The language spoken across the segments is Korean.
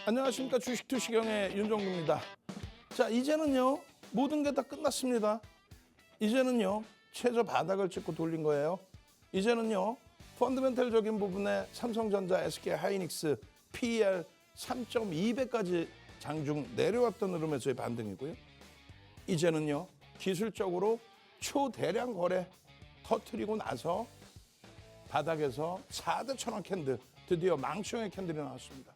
안녕하십니까. 주식투시경의 윤종구입니다. 자, 이제는요 모든 게 다 끝났습니다. 이제는요 최저 바닥을 찍고 돌린 거예요. 이제는요 펀더멘털적인 부분에 삼성전자, SK하이닉스 PER 3.2배까지 장중 내려왔던 흐름에서의 반등이고요. 이제는요 기술적으로 초대량 거래 터트리고 나서 바닥에서 4대 천원 캔들, 드디어 망치형의 캔들이 나왔습니다.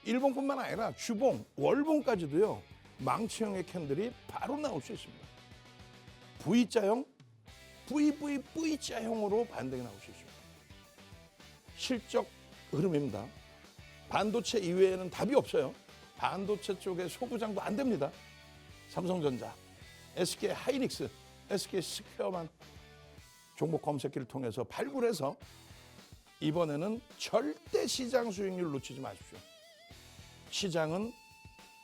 일봉뿐만 아니라 주봉, 월봉까지도요 망치형의 캔들이 바로 나올 수 있습니다. V자형, VVV자형으로 반등이 나올 수 있습니다. 실적 흐름입니다. 반도체 이외에는 답이 없어요. 반도체 쪽에 소부장도 안 됩니다. 삼성전자, SK하이닉스, SK스퀘어만 종목 검색기를 통해서 발굴해서 이번에는 절대 시장 수익률 놓치지 마십시오. 시장은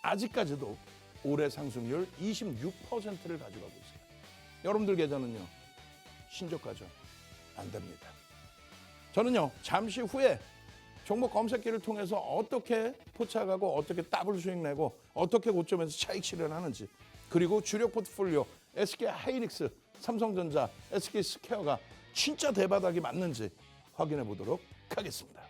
아직까지도 올해 상승률 26%를 가져가고 있어요. 여러분들 계좌는요 신저가죠? 안 됩니다. 저는요 잠시 후에 종목 검색기를 통해서 어떻게 포착하고 어떻게 더블 수익 내고 어떻게 고점에서 차익 실현하는지, 그리고 주력 포트폴리오 SK하이닉스, 삼성전자, SK스퀘어가 진짜 대바닥이 맞는지 확인해 보도록 하겠습니다.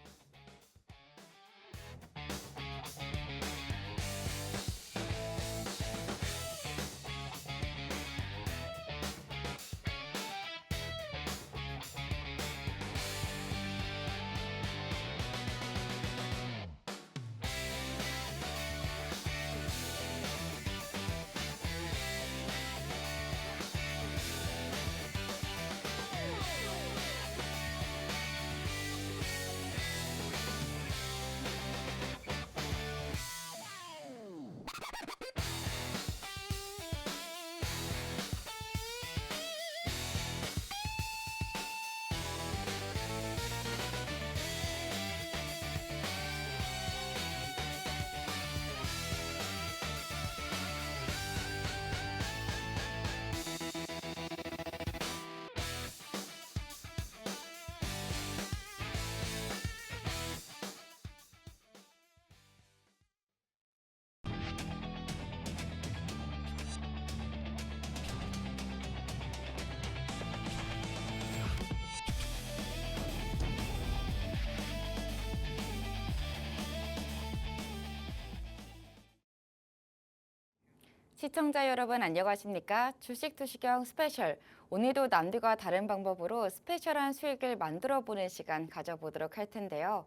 시청자 여러분 안녕하십니까? 주식투시경 스페셜. 오늘도 남들과 다른 방법으로 스페셜한 수익을 만들어보는 시간 가져보도록 할 텐데요.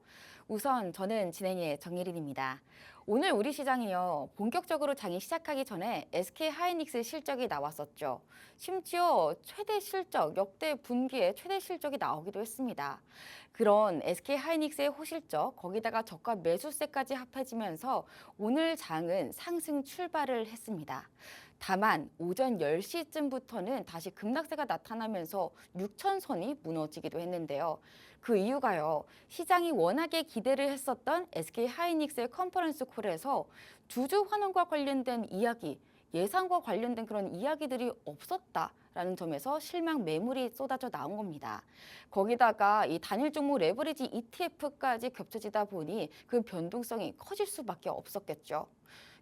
우선 저는 진행의 정예린입니다. 오늘 우리 시장이요 본격적으로 장이 시작하기 전에 SK하이닉스 실적이 나왔었죠. 심지어 최대 실적, 역대 분기에 최대 실적이 나오기도 했습니다. 그런 SK하이닉스의 호실적, 거기다가 저가 매수세까지 합해지면서 오늘 장은 상승 출발을 했습니다. 다만 오전 10시쯤부터는 다시 급락세가 나타나면서 6천선이 무너지기도 했는데요. 그 이유가요. 시장이 워낙에 기대를 했었던 SK하이닉스의 컨퍼런스 콜에서 주주 환원과 관련된 이야기, 예상과 관련된 그런 이야기들이 없었다라는 점에서 실망 매물이 쏟아져 나온 겁니다. 거기다가 이 단일 종목 레버리지 ETF까지 겹쳐지다 보니 그 변동성이 커질 수밖에 없었겠죠.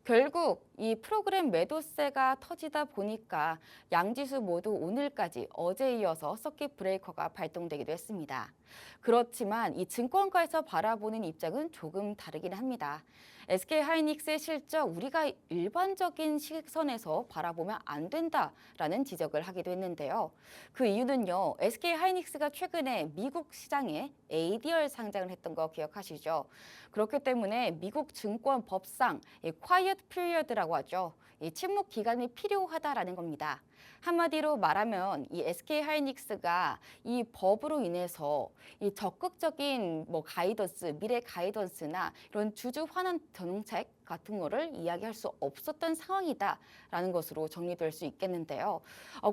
결국 이 프로그램 매도세가 터지다 보니까 양지수 모두 오늘까지 어제에 이어서 서킷 브레이커가 발동되기도 했습니다. 그렇지만 이 증권가에서 바라보는 입장은 조금 다르긴 합니다. SK하이닉스의 실적 우리가 일반적인 시선에서 바라보면 안 된다라는 지적을 하기도 했는데요. 그 이유는요. SK하이닉스가 최근에 미국 시장에 ADR 상장을 했던 거 기억하시죠? 그렇기 때문에 미국 증권 법상 quiet period라고 하죠. 이 침묵 기간이 필요하다라는 겁니다. 한마디로 말하면 이 SK하이닉스가 이 법으로 인해서 이 적극적인 가이던스, 미래 가이던스나 이런 주주 환원 정책 같은 거를 이야기할 수 없었던 상황이다라는 것으로 정리될 수 있겠는데요.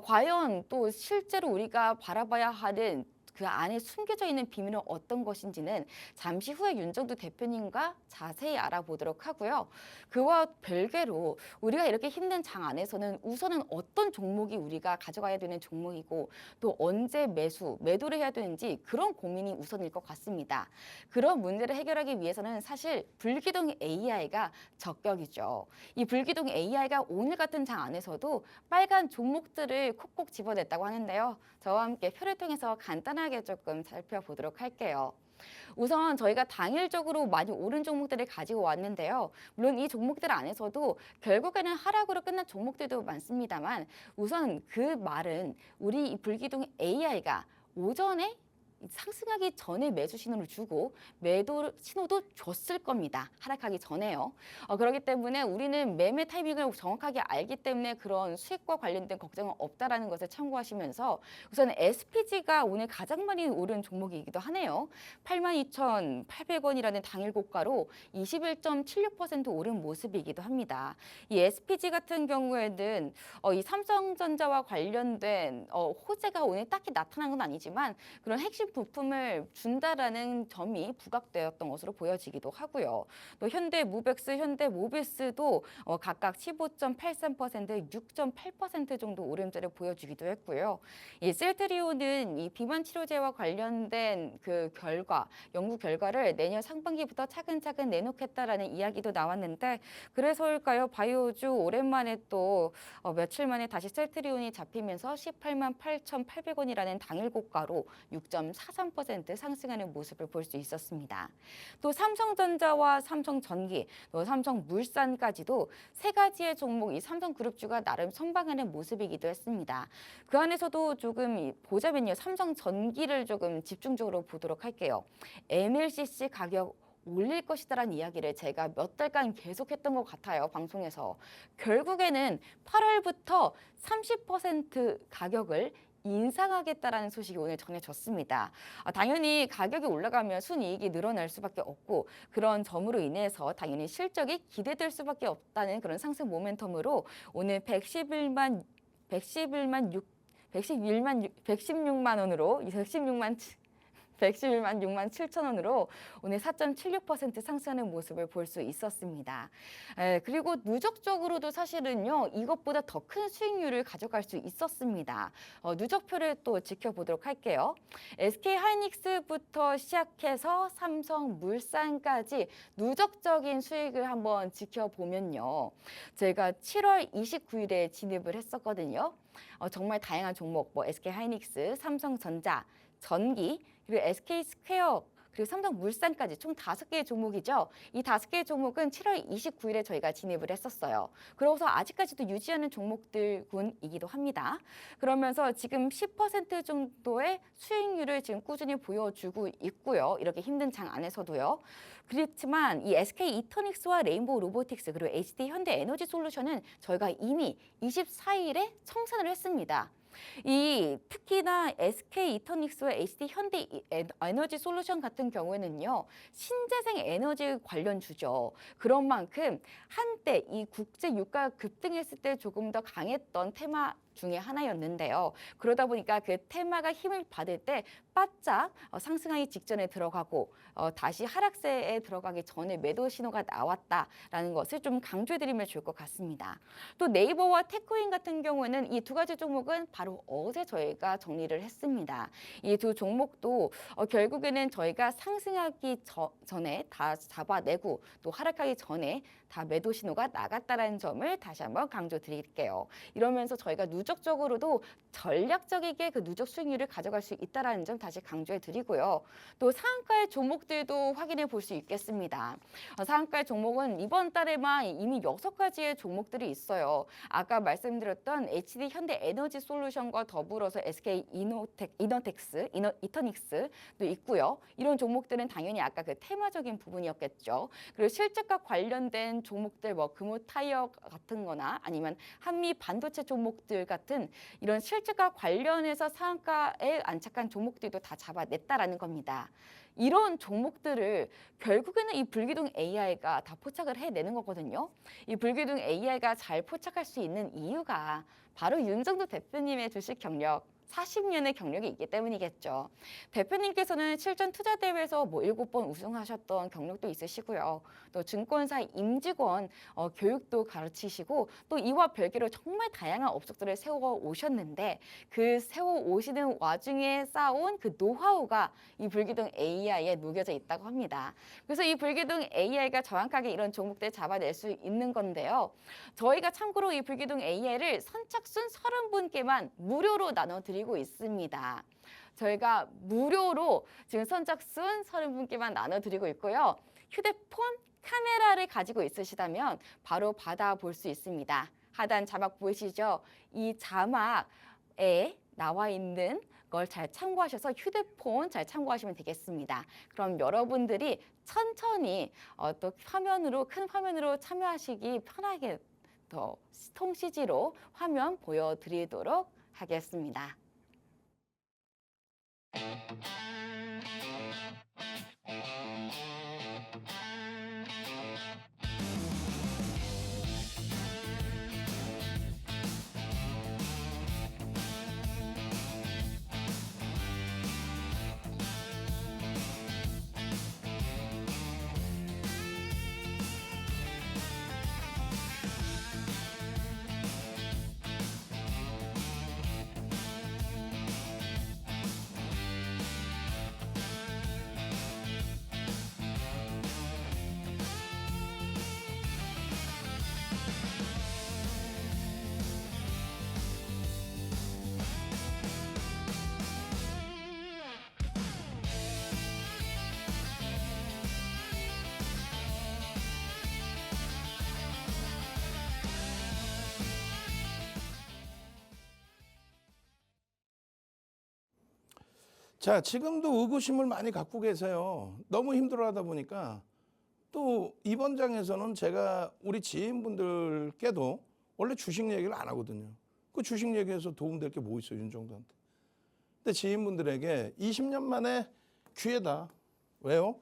과연 또 실제로 우리가 바라봐야 하는 그 안에 숨겨져 있는 비밀은 어떤 것인지는 잠시 후에 윤정두 대표님과 자세히 알아보도록 하고요. 그와 별개로 우리가 이렇게 힘든 장 안에서는 우선은 어떤 종목이 우리가 가져가야 되는 종목이고 또 언제 매도를 해야 되는지 그런 고민이 우선일 것 같습니다. 그런 문제를 해결하기 위해서는 사실 불기둥 AI가 적격이죠. 이 불기둥 AI가 오늘 같은 장 안에서도 빨간 종목들을 콕콕 집어냈다고 하는데요. 저와 함께 표를 통해서 간단하게 조금 살펴보도록 할게요. 우선 저희가 당일적으로 많이 오른 종목들을 가지고 왔는데요. 물론 이 종목들 안에서도 결국에는 하락으로 끝난 종목들도 많습니다만 우선 그 말은 우리 이 불기둥 AI가 오전에 상승하기 전에 매수 신호를 주고 매도 신호도 줬을 겁니다. 하락하기 전에요. 그렇기 때문에 우리는 매매 타이밍을 정확하게 알기 때문에 그런 수익과 관련된 걱정은 없다라는 것을 참고하시면서 우선 SPG가 오늘 가장 많이 오른 종목이기도 하네요. 82,800원이라는 당일 고가로 21.76% 오른 모습이기도 합니다. 이 SPG 같은 경우에는 이 삼성전자와 관련된 호재가 오늘 딱히 나타난 건 아니지만 그런 핵심 부품을 준다라는 점이 부각되었던 것으로 보여지기도 하고요. 또 현대무벡스, 현대모비스도 각각 15.83%, 6.8% 정도 오름세를 보여주기도 했고요. 이 셀트리온은 이 비만 치료제와 관련된 그 연구 결과를 내년 상반기부터 차근차근 내놓겠다라는 이야기도 나왔는데 그래서일까요? 바이오주 오랜만에 또 며칠 만에 다시 셀트리온이 잡히면서 188,800원이라는 당일 고가로 6.43% 상승하는 모습을 볼 수 있었습니다. 또 삼성전자와 삼성전기, 또 삼성물산까지도 세 가지의 종목 이 삼성그룹주가 나름 선방하는 모습이기도 했습니다. 그 안에서도 조금 보자면요. 삼성전기를 조금 집중적으로 보도록 할게요. MLCC 가격 올릴 것이다라는 이야기를 제가 몇 달간 계속했던 것 같아요. 방송에서. 결국에는 8월부터 30% 가격을 인상하겠다라는 소식이 오늘 전해졌습니다. 당연히 가격이 올라가면 순이익이 늘어날 수밖에 없고 그런 점으로 인해서 당연히 실적이 기대될 수밖에 없다는 그런 상승 모멘텀으로 오늘 116만 6만 7천 원으로 오늘 4.76% 상승하는 모습을 볼 수 있었습니다. 그리고 누적적으로도 사실은요, 이것보다 더 큰 수익률을 가져갈 수 있었습니다. 누적표를 또 지켜보도록 할게요. SK하이닉스부터 시작해서 삼성물산까지 누적적인 수익을 한번 지켜보면요. 제가 7월 29일에 진입을 했었거든요. 정말 다양한 종목, SK하이닉스, 삼성전자, 전기, 그리고 SK스퀘어, 그리고 삼성물산까지 총 5개의 종목이죠. 이 5개의 종목은 7월 29일에 저희가 진입을 했었어요. 그러고서 아직까지도 유지하는 종목들군이기도 합니다. 그러면서 지금 10% 정도의 수익률을 지금 꾸준히 보여주고 있고요. 이렇게 힘든 장 안에서도요. 그렇지만 이 SK 이터닉스와 레인보우 로보틱스 그리고 HD 현대에너지솔루션은 저희가 이미 24일에 청산을 했습니다. 특히나 SK 이터닉스와 HD 현대 에너지 솔루션 같은 경우에는요, 신재생 에너지 관련주죠. 그런 만큼 한때 이 국제 유가가 급등했을 때 조금 더 강했던 테마 중에 하나였는데요. 그러다 보니까 그 테마가 힘을 받을 때 바짝 상승하기 직전에 들어가고 다시 하락세에 들어가기 전에 매도 신호가 나왔다라는 것을 좀 강조해드리면 좋을 것 같습니다. 또 네이버와 테크인 같은 경우에는 이 두 가지 종목은 바로 어제 저희가 정리를 했습니다. 이 두 종목도 결국에는 저희가 상승하기 전에 다 잡아내고 또 하락하기 전에 다 매도 신호가 나갔다라는 점을 다시 한번 강조드릴게요. 이러면서 저희가 누적적으로도 전략적이게 그 누적 수익률을 가져갈 수 있다는 점 다시 강조해 드리고요. 또 상한가의 종목들도 확인해 볼 수 있겠습니다. 상한가의 종목은 이번 달에만 이미 6가지의 종목들이 있어요. 아까 말씀드렸던 HD 현대에너지솔루션과 더불어서 SK 이터닉스도 있고요. 이런 종목들은 당연히 아까 그 테마적인 부분이었겠죠. 그리고 실적과 관련된 종목들 금호타이어 같은 거나 아니면 한미 반도체 종목들 같은 이런 실적과 관련해서 상한가에 안착한 종목들도 다 잡아냈다라는 겁니다. 이런 종목들을 결국에는 이 불기둥 AI가 다 포착을 해내는 거거든요. 이 불기둥 AI가 잘 포착할 수 있는 이유가 바로 윤정두 대표님의 주식 경력 40년의 경력이 있기 때문이겠죠. 대표님께서는 실전 투자 대회에서 7번 우승하셨던 경력도 있으시고요. 또 증권사 임직원 교육도 가르치시고 또 이와 별개로 정말 다양한 업적들을 세워 오셨는데 그 세워 오시는 와중에 쌓아온 그 노하우가 이 불기둥 AI에 녹여져 있다고 합니다. 그래서 이 불기둥 AI가 정확하게 이런 종목들 잡아낼 수 있는 건데요. 저희가 참고로 이 불기둥 AI를 선착순 30분께만 무료로 나눠드리고 있습니다. 저희가 무료로 지금 선착순 30분께만 나눠드리고 있고요. 휴대폰 카메라를 가지고 있으시다면 바로 받아볼 수 있습니다. 하단 자막 보이시죠? 이 자막에 나와 있는 걸 잘 참고하셔서 휴대폰 잘 참고하시면 되겠습니다. 그럼 여러분들이 천천히 또 화면으로 큰 화면으로 참여하시기 편하게 더 통CG로 화면 보여드리도록 하겠습니다. 자, 지금도 의구심을 많이 갖고 계세요. 너무 힘들어하다 보니까 또 이번 장에서는 제가 우리 지인분들께도 원래 주식 얘기를 안 하거든요. 그 주식 얘기에서 도움될 게 뭐 있어요, 윤정도한테. 근데 지인분들에게 20년 만에 기회다. 왜요?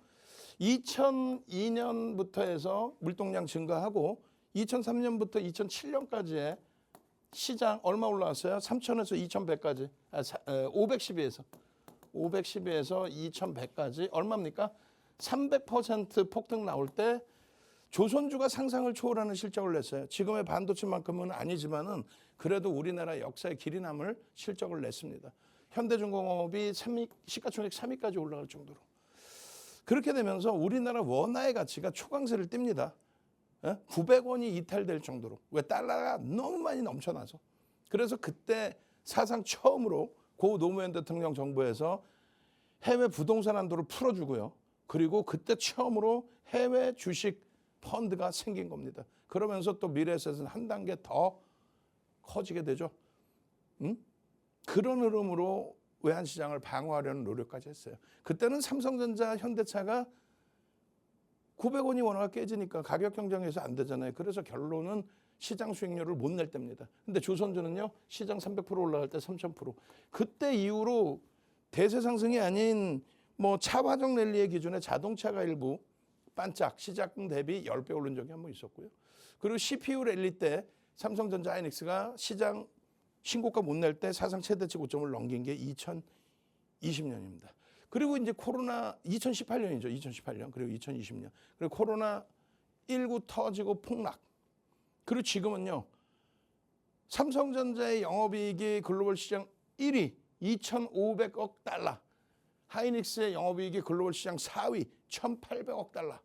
2002년부터 해서 물동량 증가하고 2003년부터 2007년까지의 시장 얼마 올라왔어요? 3,000에서 2,100까지. 512에서 2,100까지 얼마입니까? 300% 폭등 나올 때 조선주가 상상을 초월하는 실적을 냈어요. 지금의 반도체만큼은 아니지만은 그래도 우리나라 역사의 길이 남을 실적을 냈습니다. 현대중공업이 시가총액 3위까지 올라갈 정도로. 그렇게 되면서 우리나라 원화의 가치가 초강세를 띱니다. 900원이 이탈될 정도로. 왜? 달러가 너무 많이 넘쳐나서. 그래서 그때 사상 처음으로 고 노무현 대통령 정부에서 해외 부동산 한도를 풀어주고요. 그리고 그때 처음으로 해외 주식 펀드가 생긴 겁니다. 그러면서 또 미래에셋은 한 단계 더 커지게 되죠. 그런 흐름으로 외환시장을 방어하려는 노력까지 했어요. 그때는 삼성전자, 현대차가 900원이 원화가 깨지니까 가격 경쟁에서 안 되잖아요. 그래서 결론은 시장 수익률을 못 낼 때입니다. 근데 조선주는요, 시장 300% 올라갈 때 3000%. 그때 이후로 대세 상승이 아닌 뭐 차화정 랠리의 기준에 자동차가 일부 반짝 시장 대비 10배 오른 적이 한 번 있었고요. 그리고 CPU 랠리 때 삼성전자 하이닉스가 시장 신고가 못 낼 때 사상 최대치 고점을 넘긴 게 2020년입니다. 그리고 이제 코로나 2018년이죠. 2018년. 그리고 2020년. 그리고 코로나 19 터지고 폭락. 그리고 지금은요. 삼성전자의 영업이익이 글로벌 시장 1위 2,500억 달러. 하이닉스의 영업이익이 글로벌 시장 4위 1,800억 달러.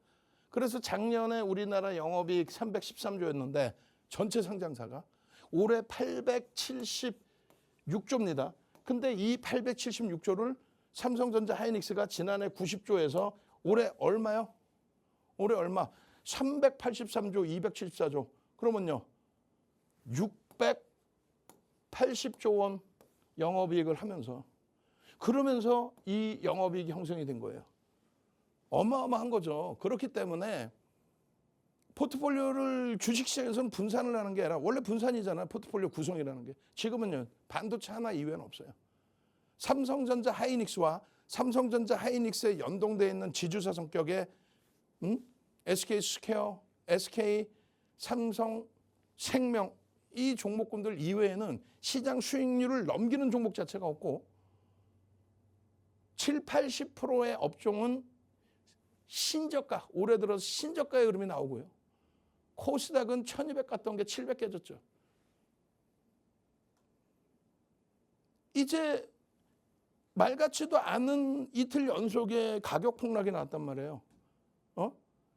그래서 작년에 우리나라 영업이익 313조였는데 전체 상장사가 올해 876조입니다. 근데 이 876조를 삼성전자 하이닉스가 지난해 90조에서 올해 얼마요? 올해 얼마? 383조, 274조. 그러면요. 680조 원 영업이익을 하면서 그러면서 이 영업이익이 형성이 된 거예요. 어마어마한 거죠. 그렇기 때문에 포트폴리오를 주식시장에서는 분산을 하는 게 아니라 원래 분산이잖아요. 포트폴리오 구성이라는 게. 지금은요. 반도체 하나 이외에는 없어요. 삼성전자 하이닉스와 삼성전자 하이닉스에 연동되어 있는 지주사 성격의 SK 스퀘어, SK 삼성생명 이 종목군들 이외에는 시장 수익률을 넘기는 종목 자체가 없고 7, 80%의 업종은 신저가, 올해 들어서 신저가의 흐름이 나오고요. 코스닥은 1200 갔던 게 700 깨졌죠. 이제 말 같지도 않은 이틀 연속의 가격 폭락이 나왔단 말이에요.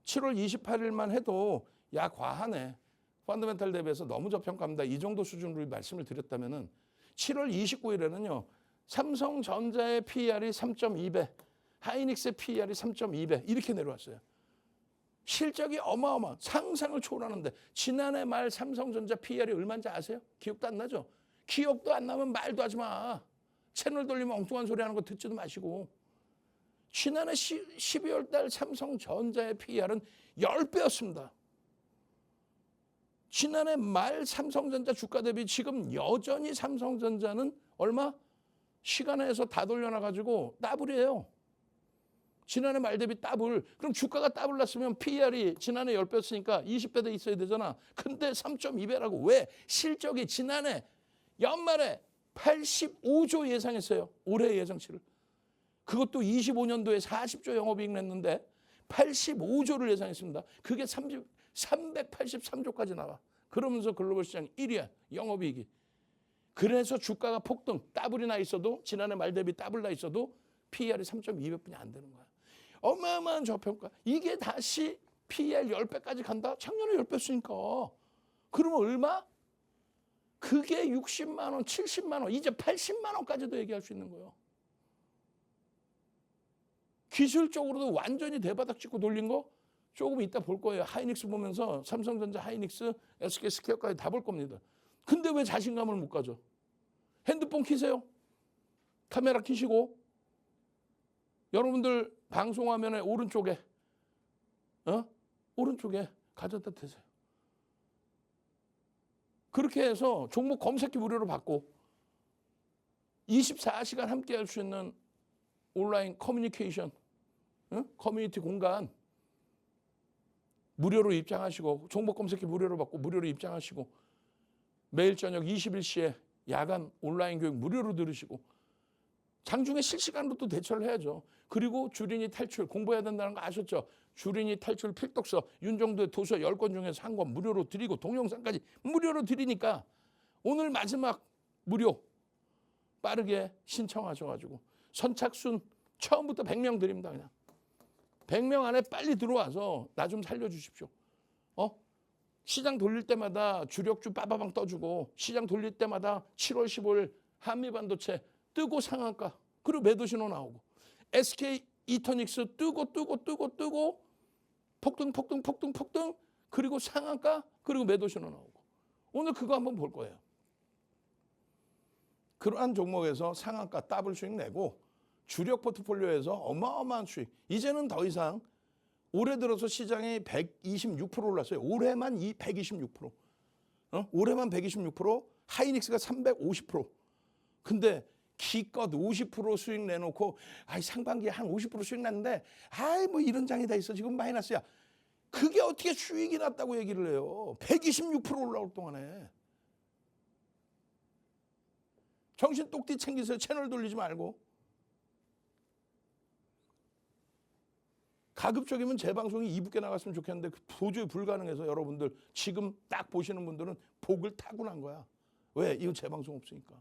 7월 28일만 해도 야 과하네. 펀더멘탈 대비해서 너무 저평가합니다. 이 정도 수준으로 말씀을 드렸다면은 7월 29일에는요. 삼성전자의 PER이 3.2배, 하이닉스의 PER이 3.2배 이렇게 내려왔어요. 실적이 어마어마 상상을 초월하는데 지난해 말 삼성전자 PER이 얼마인지 아세요? 기억도 안 나죠? 기억도 안 나면 말도 하지 마. 채널 돌리면 엉뚱한 소리 하는 거 듣지도 마시고. 지난해 12월 달 삼성전자의 PER은 10배였습니다. 지난해 말 삼성전자 주가 대비 지금 여전히 삼성전자는 얼마? 시간에서 다 돌려놔가지고 더블이에요. 지난해 말 대비 더블. 그럼 주가가 더블 났으면 PER이 지난해 10배였으니까 20배 돼 있어야 되잖아. 근데 3.2배라고. 왜? 실적이 지난해 연말에 85조 예상했어요. 올해 예상치를. 그것도 25년도에 40조 영업이익 냈는데 85조를 예상했습니다. 그게 383조까지 나와. 그러면서 글로벌 시장 1위야. 영업이익이. 그래서 주가가 폭등. 더블이 나 있어도 지난해 말 대비 더블 나 있어도 PER이 3.2배뿐이 안 되는 거야. 어마어마한 저평가. 이게 다시 PER 10배까지 간다? 작년에 10배였으니까. 그러면 얼마? 그게 60만 원, 70만 원, 이제 80만 원까지도 얘기할 수 있는 거예요. 기술적으로도 완전히 대바닥 찍고 돌린 거 조금 이따 볼 거예요. 하이닉스 보면서 삼성전자, 하이닉스, SK 스퀘어까지 다 볼 겁니다. 근데 왜 자신감을 못 가져? 핸드폰 켜세요. 카메라 켜시고 여러분들 방송 화면에 오른쪽에 오른쪽에 가져다 대세요. 그렇게 해서 종목 검색기 무료로 받고 24시간 함께 할 수 있는 온라인 커뮤니케이션, 커뮤니티 공간 무료로 입장하시고 종목 검색기 무료로 받고 무료로 입장하시고 매일 저녁 21시에 야간 온라인 교육 무료로 들으시고 장중에 실시간으로 또 대처를 해야죠. 그리고 주린이 탈출 공부해야 된다는 거 아셨죠? 주린이 탈출 필독서 윤정도의 도서 10권 중에서 한 권 무료로 드리고 동영상까지 무료로 드리니까 오늘 마지막 무료 빠르게 신청하셔가지고 선착순 처음부터 100명 드립니다. 그냥 100명 안에 빨리 들어와서 나 좀 살려주십시오. 시장 돌릴 때마다 주력주 빠바방 떠주고 시장 돌릴 때마다 7월 15일 한미반도체 뜨고 상한가 그리고 매도 신호 나오고 SK 이터닉스 뜨고 폭등 그리고 상한가 그리고 매도 신호 나오고 오늘 그거 한번 볼 거예요. 그러한 종목에서 상한가 더블 수익 내고 주력 포트폴리오에서 어마어마한 수익. 이제는 더 이상 올해 들어서 시장이 126% 올랐어요. 올해만 126%. 올해만 126%, 하이닉스가 350%. 근데 기껏 50% 수익 내놓고 상반기에 한 50% 수익 났는데 뭐 이런 장이 다 있어. 지금 마이너스야. 그게 어떻게 수익이 났다고 얘기를 해요. 126% 올라올 동안에. 정신 똑띠 챙기세요. 채널 돌리지 말고. 가급적이면 제 방송이 2부께 나갔으면 좋겠는데 도저히 불가능해서 여러분들 지금 딱 보시는 분들은 복을 타고난 거야. 왜? 이거 제 방송 없으니까.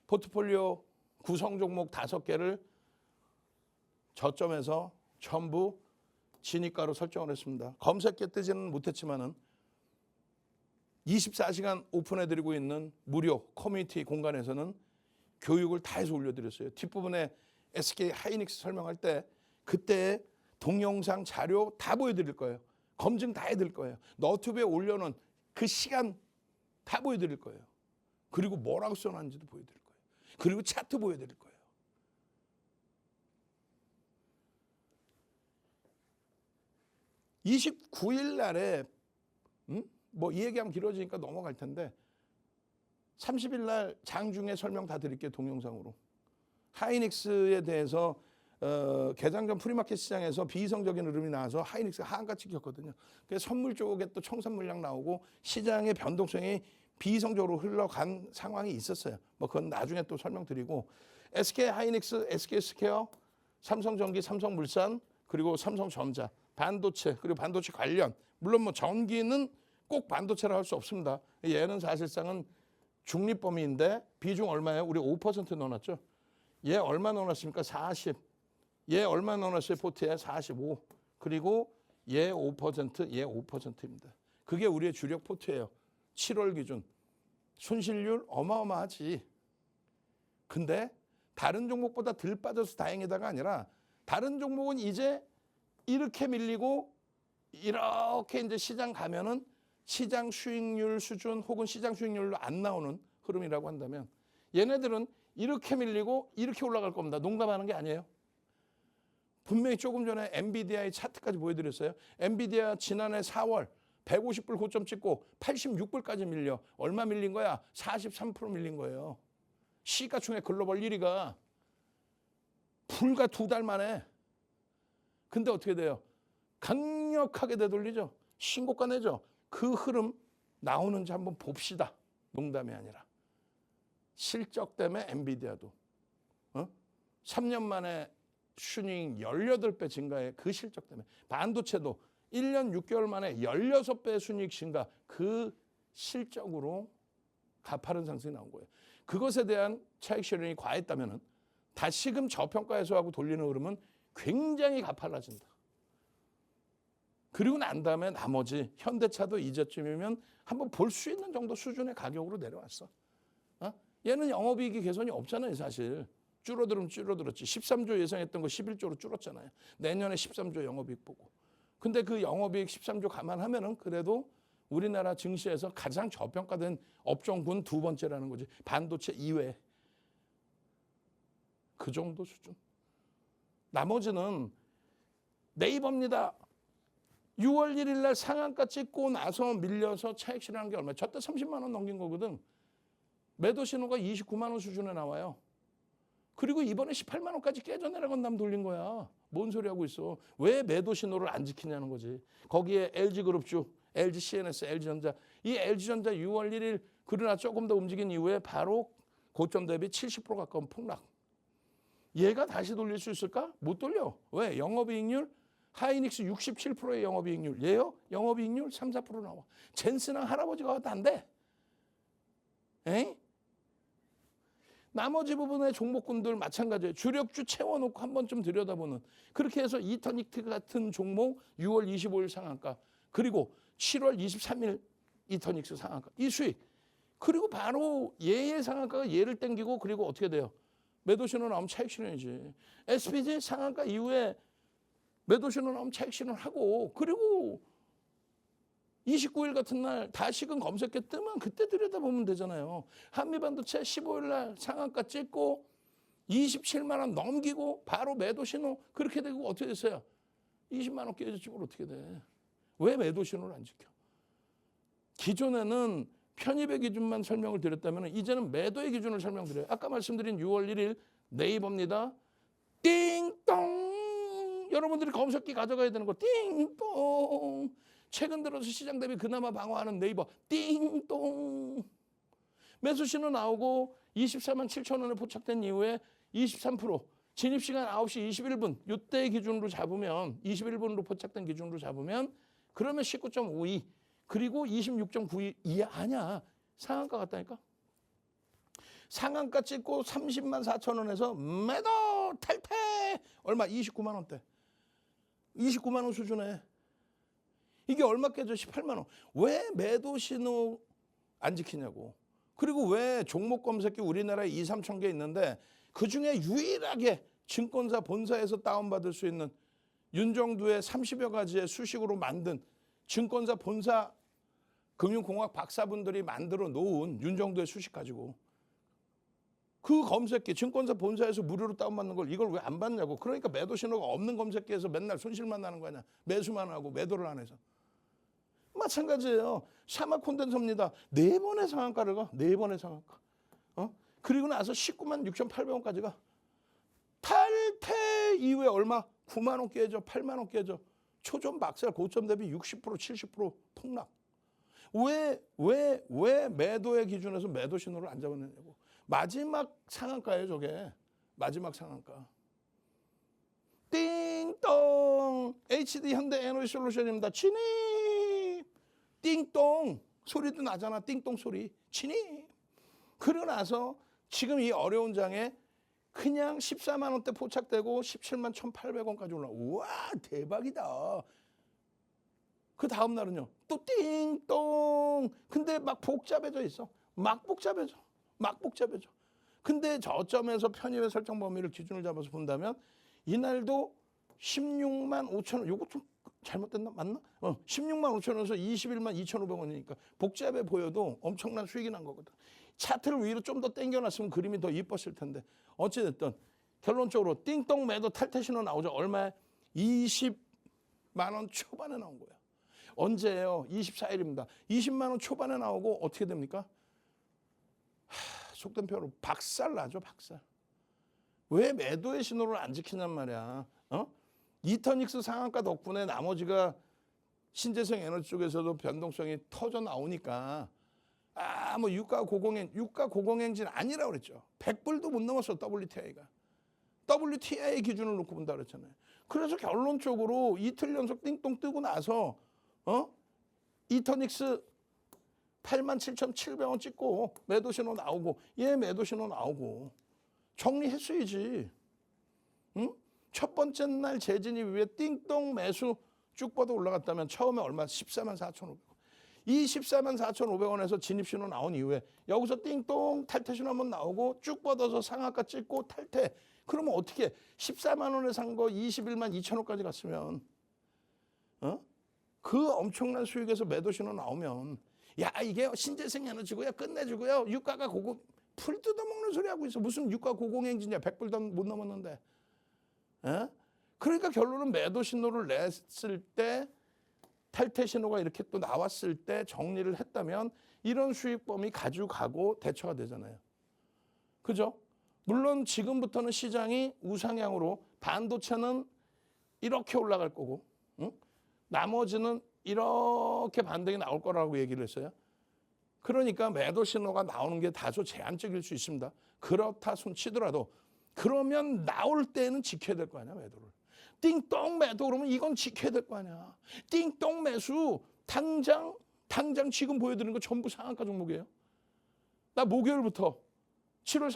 포트폴리오 구성 종목 5개를 저점에서 전부 진입가로 설정을 했습니다. 검색에 뜨지는 못했지만은 24시간 오픈해드리고 있는 무료 커뮤니티 공간에서는 교육을 다 해서 올려드렸어요. 뒷부분에 SK 하이닉스 설명할 때 그때 동영상 자료 다 보여드릴 거예요. 검증 다 해드릴 거예요. 너튜브에 올려놓은 그 시간 다 보여드릴 거예요. 그리고 뭐라고 써놨는지도 보여드릴 거예요. 그리고 차트 보여드릴 거예요. (29일) 날에 이 얘기하면 길어지니까 넘어갈 텐데 30일 날 장중에 설명 다 드릴게요. 동영상으로. 하이닉스에 대해서 개장 전 프리마켓 시장에서 비이성적인 흐름이 나와서 하이닉스가 하한가 찍혔거든요. 그래서 선물 쪽에 또 청산 물량 나오고 시장의 변동성이 비이성적으로 흘러간 상황이 있었어요. 뭐 그건 나중에 또 설명드리고 SK 하이닉스, SK 스퀘어, 삼성전기, 삼성물산 그리고 삼성전자, 반도체 그리고 반도체 관련 물론 뭐 전기는 꼭 반도체라 할 수 없습니다. 얘는 사실상은 중립 범위인데 비중 얼마예요? 우리 5% 넣어놨죠. 얘 얼마 넣어놨습니까? 40. 얘 얼마 넣어놨어요? 포트에 45. 그리고 얘 5%, 얘 5%입니다. 그게 우리의 주력 포트예요. 7월 기준. 손실률 어마어마하지. 근데 다른 종목보다 덜 빠져서 다행이다가 아니라 다른 종목은 이제 이렇게 밀리고 이렇게 이제 시장 가면은 시장 수익률 수준 혹은 시장 수익률로 안 나오는 흐름이라고 한다면 얘네들은 이렇게 밀리고 이렇게 올라갈 겁니다. 농담하는 게 아니에요. 분명히 조금 전에 엔비디아의 차트까지 보여드렸어요. 엔비디아 지난해 4월 150불 고점 찍고 86불까지 밀려. 얼마 밀린 거야? 43% 밀린 거예요. 시가총액 글로벌 1위가 불과 2달 만에. 근데 어떻게 돼요? 강력하게 되돌리죠. 신고가 내죠. 그 흐름 나오는지 한번 봅시다. 농담이 아니라. 실적 때문에 엔비디아도 3년 만에 슈닝 18배 증가의 그 실적 때문에 반도체도 1년 6개월 만에 16배 순이익 증가 그 실적으로 가파른 상승이 나온 거예요. 그것에 대한 차익 실현이 과했다면 다시금 저평가 해소하고 돌리는 흐름은 굉장히 가팔라진다. 그리고 난 다음에 나머지 현대차도 이제쯤이면 한번 볼 수 있는 정도 수준의 가격으로 내려왔어. 얘는 영업이익이 개선이 없잖아요. 사실. 줄어들면 줄어들었지. 13조 예상했던 거 11조로 줄었잖아요. 내년에 13조 영업이익 보고. 근데 그 영업이익 13조 감안하면은 그래도 우리나라 증시에서 가장 저평가된 업종군 두 번째라는 거지. 반도체 이외에. 그 정도 수준. 나머지는 네이버입니다. 6월 1일 날 상한가 찍고 나서 밀려서 차익 실현한 게 얼마야? 저때 30만 원 넘긴 거거든. 매도 신호가 29만 원 수준에 나와요. 그리고 이번에 18만 원까지 깨져내려간 다음 돌린 거야. 뭔 소리 하고 있어. 왜 매도 신호를 안 지키냐는 거지. 거기에 LG그룹주, LG CNS, LG전자. 이 LG전자 6월 1일 그러나 조금 더 움직인 이후에 바로 고점 대비 70% 가까운 폭락. 얘가 다시 돌릴 수 있을까? 못 돌려. 왜? 영업이익률 하이닉스 67%의 영업이익률. 얘요? 영업이익률 3, 4% 나와. 젠스랑 할아버지가 와도 안 돼. 에이? 나머지 부분의 종목군들 마찬가지예요. 주력주 채워놓고 한 번쯤 들여다보는. 그렇게 해서 이터닉트 같은 종목 6월 25일 상한가. 그리고 7월 23일 이터닉스 상한가. 이 수익. 그리고 바로 얘의 상한가가 얘를 땡기고 그리고 어떻게 돼요? 매도 신호 나오면 차익 실현이지. SPG 상한가 이후에 매도 신호 나오면 차익 실현하고 그리고 29일 같은 날 다시금 검색해 뜨면 그때 들여다보면 되잖아요. 한미반도체 15일 날 상한가 찍고 27만 원 넘기고 바로 매도 신호 그렇게 되고 어떻게 됐어요? 20만 원 깨졌지 뭘 어떻게 돼. 왜 매도 신호를 안 지켜? 기존에는 편입의 기준만 설명을 드렸다면 이제는 매도의 기준을 설명드려요. 아까 말씀드린 6월 1일 네이버입니다. 띵동 여러분들이 검색기 가져가야 되는 거 띵동 최근 들어서 시장 대비 그나마 방어하는 네이버 띵동 매수 신호 나오고 24만 7천 원에 포착된 이후에 23% 진입시간 9시 21분 이때 기준으로 잡으면 21분으로 포착된 기준으로 잡으면 그러면 19.52 그리고 26.92 이해 아냐 상한가 같다니까 상한가 찍고 30만 4천 원에서 매도 탈퇴 얼마 29만 원대 29만 원 수준에 이게 얼마 깨져 18만 원 왜 매도 신호 안 지키냐고 그리고 왜 종목 검색기 우리나라에 2, 3천 개 있는데 그중에 유일하게 증권사 본사에서 다운받을 수 있는 윤정두의 30여 가지의 수식으로 만든 증권사 본사 금융공학 박사분들이 만들어 놓은 윤정두의 수식 가지고 그 검색기 증권사 본사에서 무료로 다운받는 걸 이걸 왜 안 받냐고 그러니까 매도 신호가 없는 검색기에서 맨날 손실만 나는 거 아니야 매수만 하고 매도를 안 해서 마찬가지예요. 샤마 콘덴서입니다. 4번의 상한가를 가 4번의 상한가 그리고 나서 19만 6,800원까지 가 탈퇴 이후에 얼마? 9만 원 깨져, 8만 원 깨져. 초점 박살, 고점 대비 60%, 70% 폭락. 왜 매도의 기준에서 매도 신호를 안 잡아내냐고. 마지막 상한가예요, 저게. 마지막 상한가. 띵동! HD 현대 에너지 솔루션입니다. 진입! 띵동! 소리도 나잖아. 띵동 소리. 진입! 그러고 나서 지금 이 어려운 장에 그냥 14만 원대 포착되고 17만 1,800원까지 올라. 우와, 대박이다. 그 다음 날은요. 또 띵동. 근데 막 복잡해져 있어. 막 복잡해져. 근데 저점에서 편입의 설정 범위를 기준을 잡아서 본다면 이날도 16만 5천 원. 요거 좀 잘못됐나? 맞나? 16만 5천 원에서 21만 2,500원이니까 복잡해 보여도 엄청난 수익이 난 거거든. 차트를 위로 좀 더 당겨놨으면 그림이 더 이뻤을 텐데. 어찌됐든 결론적으로 띵동 매도 탈퇴 신호 나오죠. 얼마에? 20만 원 초반에 나온 거야. 언제예요? 24일입니다. 20만 원 초반에 나오고 어떻게 됩니까? 속된 표현으로 박살 나죠. 박살. 왜 매도의 신호를 안 지키냔 말이야. 이터닉스 상한가 덕분에 나머지가 신재생 에너지 쪽에서도 변동성이 터져 나오니까 뭐 유가 고공행진 아니라고 그랬죠. 100불도 못 넘었어. WTI가. WTI 기준을 놓고 본다 그랬잖아요. 그래서 결론적으로 이틀 연속 띵동 뜨고 나서 이터닉스 87,700원 찍고 매도 신호 나오고 얘 매도 신호 나오고 정리했어야지. 응? 첫 번째 날 재진입 이후에 띵동 매수 쭉 뻗어 올라갔다면 처음에 얼마? 14만 4,500원. 이 14만 4,500원에서 진입 신호 나온 이후에 여기서 띵동 탈퇴 신호 한번 나오고 쭉 뻗어서 상한가 찍고 탈퇴. 그러면 어떻게 14만 원에 산 거 21만 2천원까지 갔으면 그 엄청난 수익에서 매도 신호 나오면 야 이게 신재생 에너지고요. 끝내주고요. 유가가 고급 풀 뜯어먹는 소리 하고 있어. 무슨 유가 고공행진이야. 100불도 못 넘었는데. 그러니까 결론은 매도 신호를 냈을 때 탈퇴 신호가 이렇게 또 나왔을 때 정리를 했다면 이런 수익 범위 가져가고 대처가 되잖아요. 그죠? 물론 지금부터는 시장이 우상향으로 반도체는 이렇게 올라갈 거고 나머지는 이렇게 반등이 나올 거라고 얘기를 했어요. 그러니까 매도 신호가 나오는 게 다소 제한적일 수 있습니다. 그렇다 손 치더라도 그러면 나올 때는 지켜야 될 거 아니야, 매도를. 띵동 매도 그러면 이건 지켜야 될 거 아니야. 띵동 매수 당장 지금 보여드리는 거 전부 상한가 종목이에요. 나 목요일부터 7월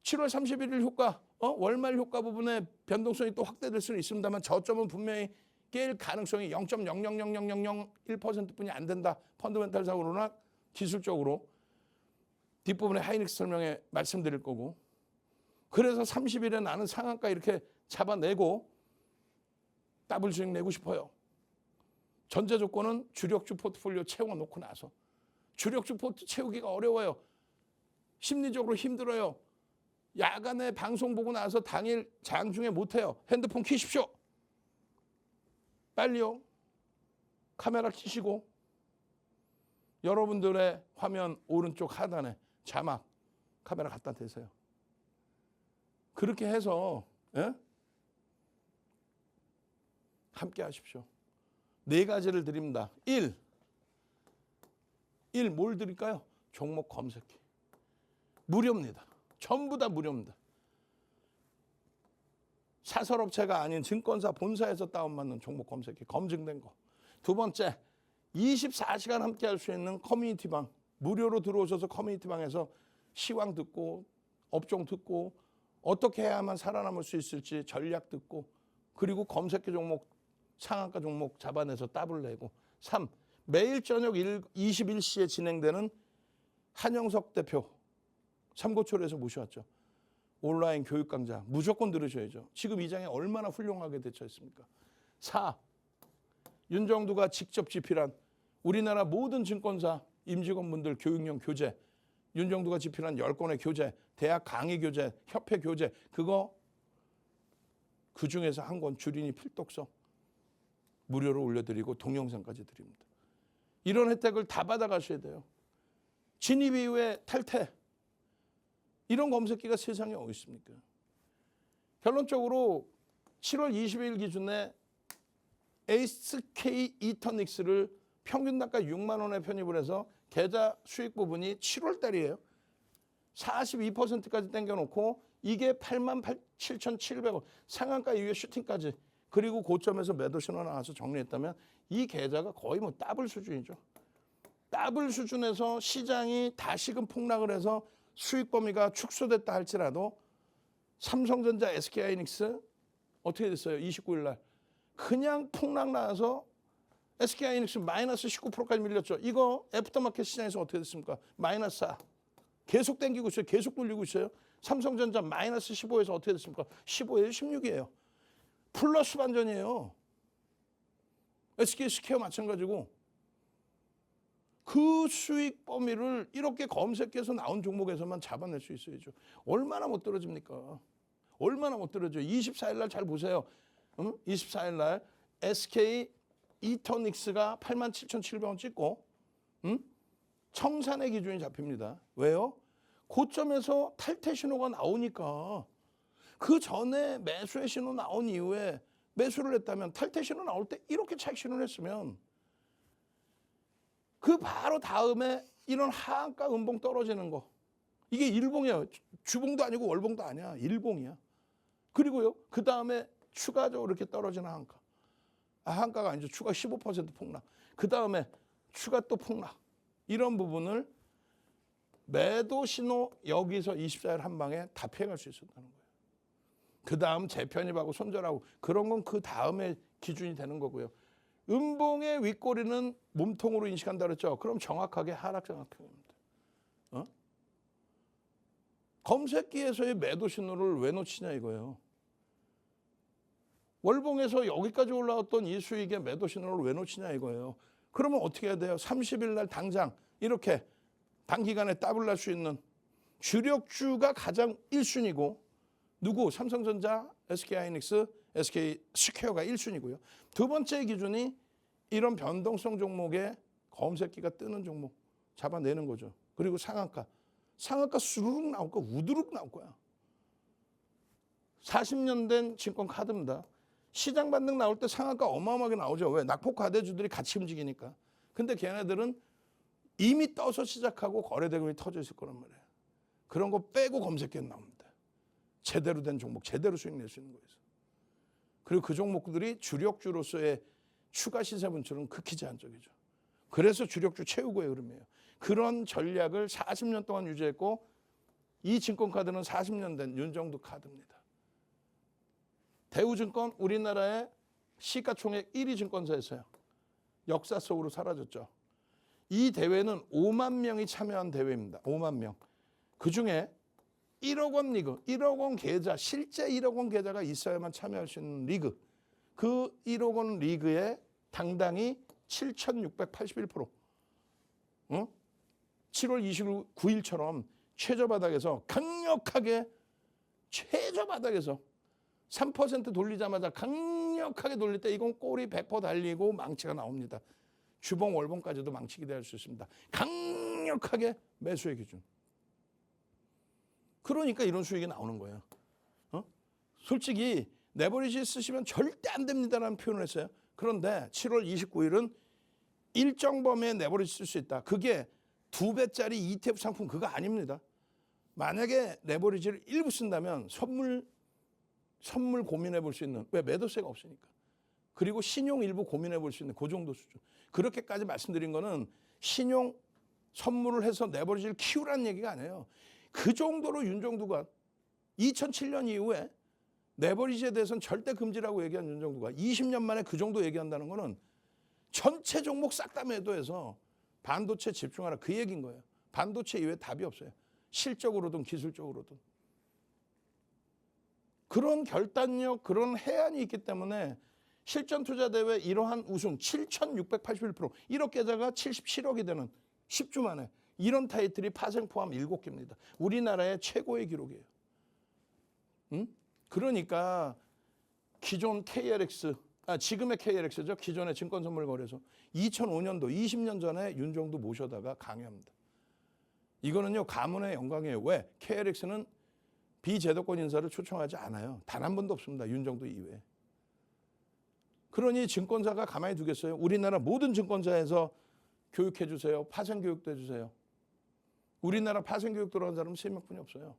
31일 효과, 월말 효과 부분에 변동성이 또 확대될 수는 있습니다만 저점은 분명히 깰 가능성이 0.000001%뿐이 안 된다. 펀더멘탈상으로나 기술적으로 뒷부분에 하이닉스 설명에 말씀드릴 거고. 그래서 30일에 나는 상한가 이렇게 잡아내고 더블 수익 내고 싶어요. 전제 조건은 주력주 포트폴리오 채워놓고 나서. 주력주 포트 채우기가 어려워요. 심리적으로 힘들어요. 야간에 방송 보고 나서 당일 장중에 못해요. 핸드폰 켜십시오. 빨리요. 카메라 켜시고 여러분들의 화면 오른쪽 하단에 자막 카메라 갖다 대세요. 그렇게 해서 함께 하십시오. 4가지를 드립니다. 1. 뭘 드릴까요? 종목 검색기. 무료입니다. 전부 다 무료입니다. 사설업체가 아닌 증권사 본사에서 다운받는 종목 검색기 검증된 거. 2번째, 24시간 함께 할 수 있는 커뮤니티방. 무료로 들어오셔서 커뮤니티방에서 시황 듣고 업종 듣고 어떻게 해야만 살아남을 수 있을지 전략 듣고 그리고 검색기 종목 상한가 종목 잡아내서 더블 내고. 3. 매일 저녁 21시에 진행되는 한영석 대표 삼고초려에서 모셔왔죠. 온라인 교육 강좌 무조건 들으셔야죠. 지금 이 장에 얼마나 훌륭하게 대처했습니까? 4. 윤정두가 직접 집필한 우리나라 모든 증권사 임직원분들 교육용 교재, 윤정두가 집필한 10권의 교재, 대학 강의 교재, 협회 교재, 그거 그중에서 한 권 주린이 필독서 무료로 올려드리고 동영상까지 드립니다. 이런 혜택을 다 받아가셔야 돼요. 진입 이후에 탈퇴. 이런 검색기가 세상에 어디 있습니까? 결론적으로 7월 20일 기준에 SK 이터닉스를 평균 단가 6만 원에 편입을 해서 계좌 수익 부분이 7월 달이에요. 42%까지 땡겨놓고 이게 87,700원 상한가 이후에 슈팅까지 그리고 고점에서 매도 신호 나와서 정리했다면 이 계좌가 거의 뭐 더블 수준이죠. 더블 수준에서 시장이 다시금 폭락을 해서 수익 범위가 축소됐다 할지라도 삼성전자, SK하이닉스 어떻게 됐어요? 29일 날 그냥 폭락 나와서 SK하이닉스 마이너스 19%까지 밀렸죠. 이거 애프터마켓 시장에서 어떻게 됐습니까? 마이너스 4. 계속 땡기고 있어요. 계속 돌리고 있어요. 삼성전자 마이너스 15에서 어떻게 됐습니까? 15에서 16이에요. 플러스 반전이에요. SK스퀘어 마찬가지고 그 수익 범위를 이렇게 검색해서 나온 종목에서만 잡아낼 수 있어야죠. 얼마나 못 떨어집니까? 얼마나 못 떨어져요. 24일 날 잘 보세요. 24일 날 SK 이터닉스가 87,700원 찍고 청산의 기준이 잡힙니다. 왜요? 고점에서 탈퇴 신호가 나오니까 그 전에 매수의 신호 나온 이후에 매수를 했다면 탈퇴 신호 나올 때 이렇게 차익 신호를 했으면 그 바로 다음에 이런 하한가 음봉 떨어지는 거 이게 일봉이에요. 주봉도 아니고 월봉도 아니야. 일봉이야. 그리고요 그 다음에 추가적으로 이렇게 떨어지는 하한가. 하한가가 아니죠. 추가 15% 폭락. 그 다음에 추가 또 폭락. 이런 부분을 매도 신호 여기서 24일 한 방에 다 피해갈 수 있었다는 거예요. 그 다음 재편입하고 손절하고 그런 건 그 다음에 기준이 되는 거고요. 음봉의 윗꼬리는 몸통으로 인식한다 그랬죠. 그럼 정확하게 하락 정확형입니다. 검색기에서의 매도 신호를 왜 놓치냐 이거예요. 월봉에서 여기까지 올라왔던 이 수익의 매도 신호를 왜 놓치냐 이거예요. 그러면 어떻게 해야 돼요? 30일 날 당장 이렇게 단기간에 더블 날 수 있는 주력주가 가장 1순위고 누구? 삼성전자, SK하이닉스, SK스퀘어가 1순위고요. 두 번째 기준이 이런 변동성 종목의 검색기가 뜨는 종목 잡아내는 거죠. 그리고 상한가. 상한가 수르륵 나올 거야. 우두룩 나올 거야. 40년 된 증권 카드입니다. 시장 반등 나올 때 상한가 어마어마하게 나오죠. 왜? 낙폭 과대주들이 같이 움직이니까. 근데 걔네들은 이미 떠서 시작하고 거래대금이 터져 있을 거란 말이에요. 그런 거 빼고 검색기에 나옵니다. 제대로 된 종목, 제대로 수익 낼 수 있는 거예요. 그리고 그 종목들이 주력주로서의 추가 시세 분출은 극히 제한적이죠. 그래서 주력주 채우고의 흐름이에요. 그런 전략을 40년 동안 유지했고 이 증권카드는 40년 된 윤정두 카드입니다. 대우증권 우리나라의 시가총액 1위 증권사였어요. 역사 속으로 사라졌죠. 이 대회는 5만 명이 참여한 대회입니다. 5만 명. 그중에 1억 원 리그, 1억 원 계좌, 실제 1억 원 계좌가 있어야만 참여할 수 있는 리그. 그 1억 원 리그에 당당히 7,681%. 7월 29일처럼 최저바닥에서 강력하게 최저바닥에서 3% 돌리자마자 강력하게 돌릴 때 이건 꼬리 100% 달리고 망치가 나옵니다. 주봉 월봉까지도 망치 기대할 수 있습니다. 강력하게 매수의 기준. 그러니까 이런 수익이 나오는 거예요. 솔직히 레버리지 쓰시면 절대 안 됩니다라는 표현을 했어요. 그런데 7월 29일은 일정 범위의 레버리지 쓸 수 있다. 그게 2배짜리 ETF 상품 그거 아닙니다. 만약에 레버리지를 일부 쓴다면 선물 고민해 볼 수 있는, 왜? 매도세가 없으니까. 그리고 신용 일부 고민해 볼 수 있는 그 정도 수준. 그렇게까지 말씀드린 거는 신용 선물을 해서 레버리지를 키우라는 얘기가 아니에요. 그 정도로 윤정두가 2007년 이후에 레버리지에 대해서는 절대 금지라고 얘기한 윤정두가 20년 만에 그 정도 얘기한다는 거는 전체 종목 싹 다 매도해서 반도체 집중하라 그 얘기인 거예요. 반도체 이외에 답이 없어요. 실적으로든 기술적으로든. 그런 결단력, 그런 해안이 있기 때문에 실전투자대회 이러한 우승 7,681%, 1억 계좌가 77억이 되는 10주 만에 이런 타이틀이 파생 포함 7개입니다. 우리나라의 최고의 기록이에요. 그러니까 기존 KLX, 지금의 KLX죠. 기존의 증권선물거래소. 2005년도, 20년 전에 윤정두 모셔다가 강의합니다. 이거는요, 가문의 영광이에요. 왜? KLX는 비제도권 인사를 초청하지 않아요. 단 한 번도 없습니다. 윤정도 이외에. 그러니 증권사가 가만히 두겠어요? 우리나라 모든 증권사에서 교육해 주세요. 파생 교육도 해주세요. 우리나라 파생 교육 들어간 사람은 3명뿐이 없어요.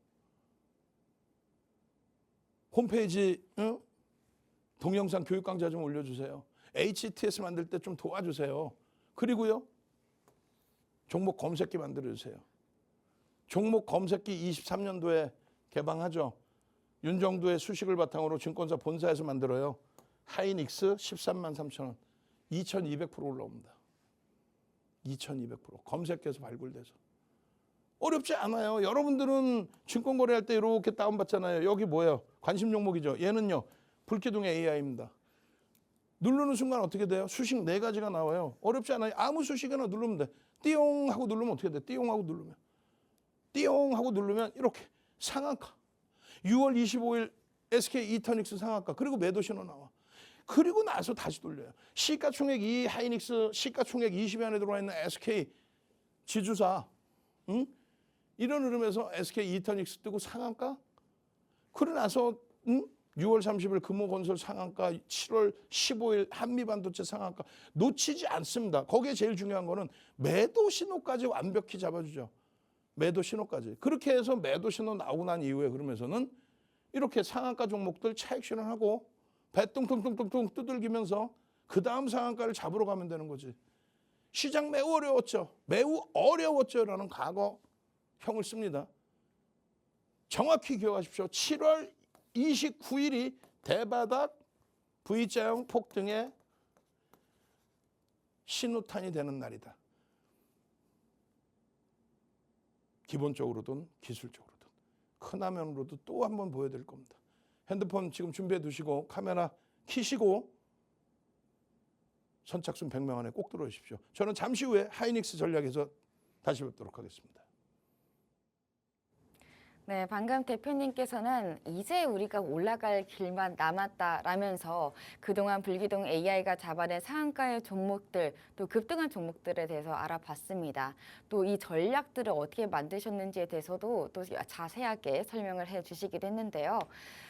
홈페이지 동영상 교육 강좌 좀 올려주세요. HTS 만들 때 좀 도와주세요. 그리고요. 종목 검색기 만들어주세요. 종목 검색기 23년도에 개방하죠. 윤정도의 수식을 바탕으로 증권사 본사에서 만들어요. 하이닉스 13만 3천 원. 2200% 올라옵니다. 2200% 검색해서 발굴돼서. 어렵지 않아요. 여러분들은 증권 거래할 때 이렇게 다운받잖아요. 여기 뭐예요? 관심 종목이죠. 얘는요. 불기둥 AI입니다. 누르는 순간 어떻게 돼요? 수식 4가지가 나와요. 어렵지 않아요. 아무 수식 하나 누르면 돼. 띠용 하고 누르면 어떻게 돼? 띠용 하고 누르면. 띠용 하고 누르면 이렇게 상한가. 6월 25일 SK 이터닉스 상한가. 그리고 매도 신호 나와. 그리고 나서 다시 돌려요. 시가총액 2 하이닉스, 시가총액 20위 안에 들어와 있는 SK 지주사. 이런 흐름에서 SK 이터닉스 뜨고 상한가. 그러고 나서 6월 30일 금호건설 상한가, 7월 15일 한미반도체 상한가 놓치지 않습니다. 거기에 제일 중요한 거는 매도 신호까지 완벽히 잡아주죠. 매도 신호까지. 그렇게 해서 매도 신호 나오고 난 이후에 그러면서는 이렇게 상한가 종목들 차익 실현하고 배 뚱뚱뚱뚱 두들기면서 그 다음 상한가를 잡으러 가면 되는 거지. 시장 매우 어려웠죠. 매우 어려웠죠라는 과거형을 씁니다. 정확히 기억하십시오. 7월 29일이 대바닥 V자형 폭등의 신호탄이 되는 날이다. 기본적으로든 기술적으로든 큰 화면으로도 또 한 번 보여드릴 겁니다. 핸드폰 지금 준비해 두시고 카메라 켜시고 선착순 100명 안에 꼭 들어오십시오. 저는 잠시 후에 하이닉스 전략에서 다시 뵙도록 하겠습니다. 네, 방금 대표님께서는 이제 우리가 올라갈 길만 남았다라면서 그동안 불기둥 AI가 잡아낸 상한가의 종목들, 또 급등한 종목들에 대해서 알아봤습니다. 또 이 전략들을 어떻게 만드셨는지에 대해서도 또 자세하게 설명을 해주시기도 했는데요.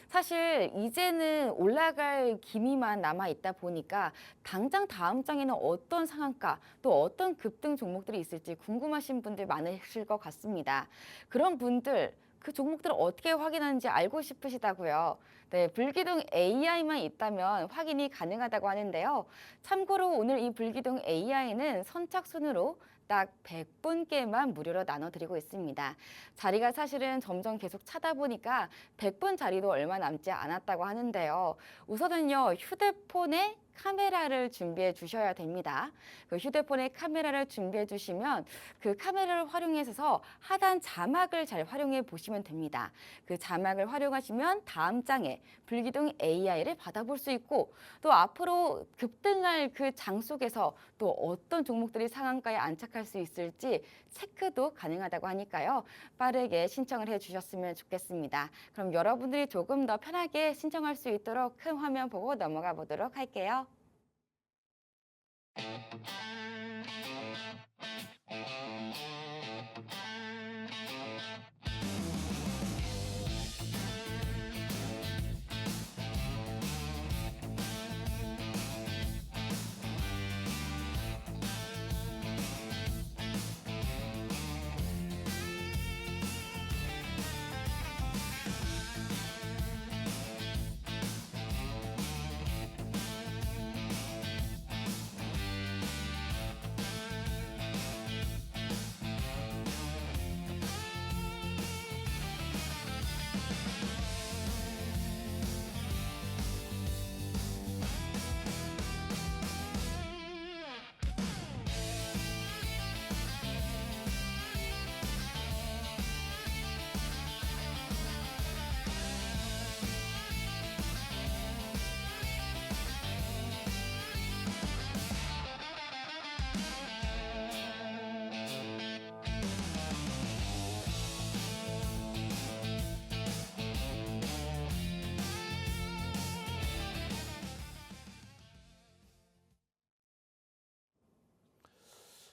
사실 이제는 올라갈 기미만 남아 있다 보니까 당장 다음 장에는 어떤 상한가, 또 어떤 급등 종목들이 있을지 궁금하신 분들 많으실 것 같습니다. 그런 분들, 그 종목들을 어떻게 확인하는지 알고 싶으시다고요. 네, 불기둥 AI만 있다면 확인이 가능하다고 하는데요. 참고로 오늘 이 불기둥 AI는 선착순으로 딱 100분께만 무료로 나눠드리고 있습니다. 자리가 사실은 점점 계속 차다 보니까 100분 자리도 얼마 남지 않았다고 하는데요. 우선은요, 휴대폰에 카메라를 준비해 주셔야 됩니다. 그 휴대폰에 카메라를 준비해 주시면 그 카메라를 활용해서 하단 자막을 잘 활용해 보시면 됩니다. 그 자막을 활용하시면 다음 장에 불기둥 AI를 받아볼 수 있고 또 앞으로 급등할 그 장 속에서 또 어떤 종목들이 상한가에 안착할 수 있을지 체크도 가능하다고 하니까요. 빠르게 신청을 해 주셨으면 좋겠습니다. 그럼 여러분들이 조금 더 편하게 신청할 수 있도록 큰 화면 보고 넘어가 보도록 할게요.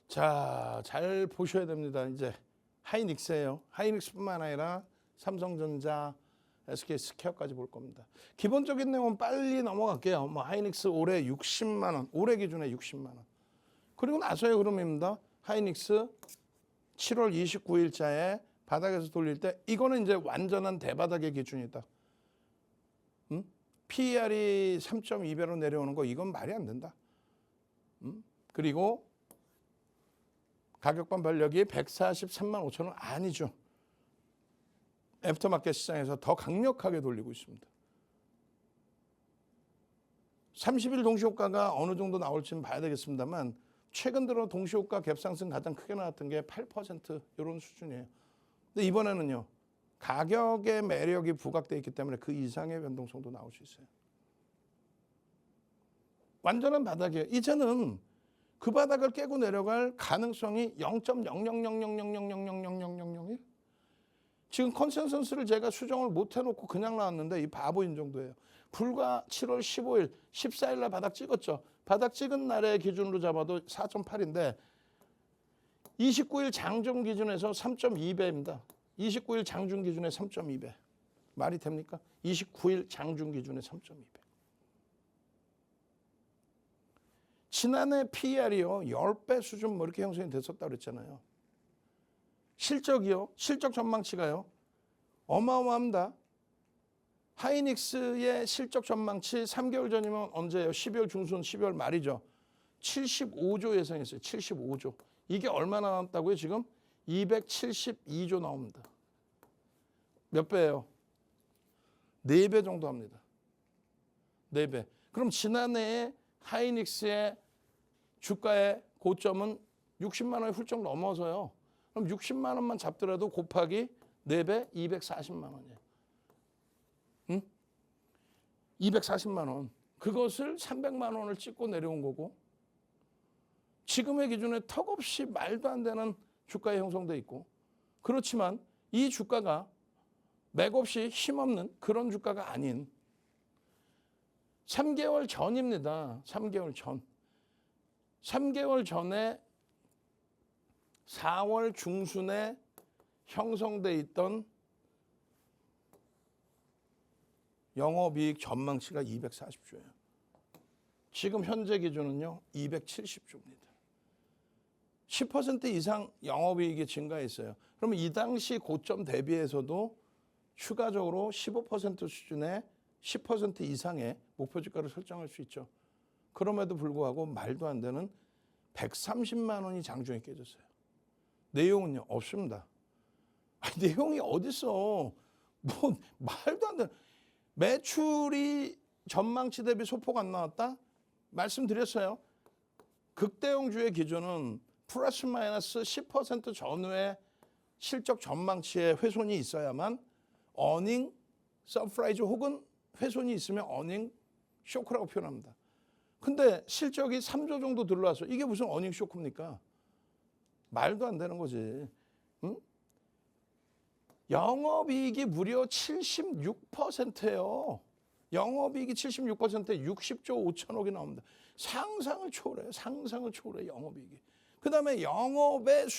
자, 잘 보셔야 됩니다. 이제 하이닉스예요. 하이닉스뿐만 아니라 삼성전자, SK 스퀘어까지 볼 겁니다. 기본적인 내용은 빨리 넘어갈게요. 뭐 하이닉스 올해 60만 원, 올해 기준에 60만 원. 그리고 나서의 흐름입니다. 하이닉스 7월 29일자에 바닥에서 돌릴 때 이거는 이제 완전한 대바닥의 기준이다. PER이 3.2배로 내려오는 거 이건 말이 안 된다. 그리고 가격반 반력이 143만 5천 원 아니죠. 애프터마켓 시장에서 더 강력하게 돌리고 있습니다. 30일 동시호가가 어느 정도 나올지는 봐야 되겠습니다만 최근 들어 동시호가 갭상승 가장 크게 나왔던 게 8% 이런 수준이에요. 근데 이번에는요. 가격의 매력이 부각되어 있기 때문에 그 이상의 변동성도 나올 수 있어요. 완전한 바닥이에요. 이제는 그 바닥을 깨고 내려갈 가능성이 0.0000000000001. 지금 컨센서스를 제가 수정을 못 해놓고 그냥 나왔는데 이 바보인 정도예요. 불과 7월 15일, 14일 날 바닥 찍었죠. 바닥 찍은 날의 기준으로 잡아도 4.8인데 29일 장중 기준에서 3.2배입니다. 29일 장중 기준에 3.2배. 말이 됩니까? 29일 장중 기준에 3.2배. 지난해 PER이요. 10배 수준 뭐 이렇게 형성이 됐었다고 그랬잖아요. 실적이요. 실적 전망치가요. 어마어마합니다. 하이닉스의 실적 전망치 3개월 전이면 언제예요? 12월 중순, 12월 말이죠. 75조 예상했어요. 75조. 이게 얼마나 나왔다고요? 지금 272조 나옵니다. 몇 배예요? 4배 정도 합니다. 4배. 그럼 지난해에 하이닉스의 주가의 고점은 60만 원이 훌쩍 넘어서요. 그럼 60만 원만 잡더라도 곱하기 4배 240만 원이에요. 응? 240만 원. 그것을 300만 원을 찍고 내려온 거고 지금의 기준에 턱없이 말도 안 되는 주가에 형성돼 있고 그렇지만 이 주가가 맥없이 힘없는 그런 주가가 아닌 3개월 전입니다. 3개월 전. 3개월 전에 4월 중순에 형성돼 있던 영업이익 전망치가 240조예요. 지금 현재 기준은요 270조입니다. 10% 이상 영업이익이 증가했어요. 그러면 이 당시 고점 대비해서도 추가적으로 15% 수준의 10% 이상의 목표 주가를 설정할 수 있죠. 그럼에도 불구하고 말도 안 되는 130만 원이 장중에 깨졌어요. 내용은요 없습니다. 아니, 내용이 어딨어. 뭐 말도 안 되는. 매출이 전망치 대비 소폭 안 나왔다? 말씀드렸어요. 극대형주의 기준은 플러스 마이너스 10% 전후의 실적 전망치에 훼손이 있어야만 어닝 서프라이즈 혹은 훼손이 있으면 어닝 쇼크라고 표현합니다. 근데 실적이 3조 정도 들러와서 이게 무슨 어닝 쇼크입니까? 말도 안 되는 거지. 응? 영업이익이 무려 76%예요. 영업이익이 76%에 60조 5천억이 나옵니다. 상상을 초월해요. 상상을 초월해요. 영업이익이. 그다음에 영업의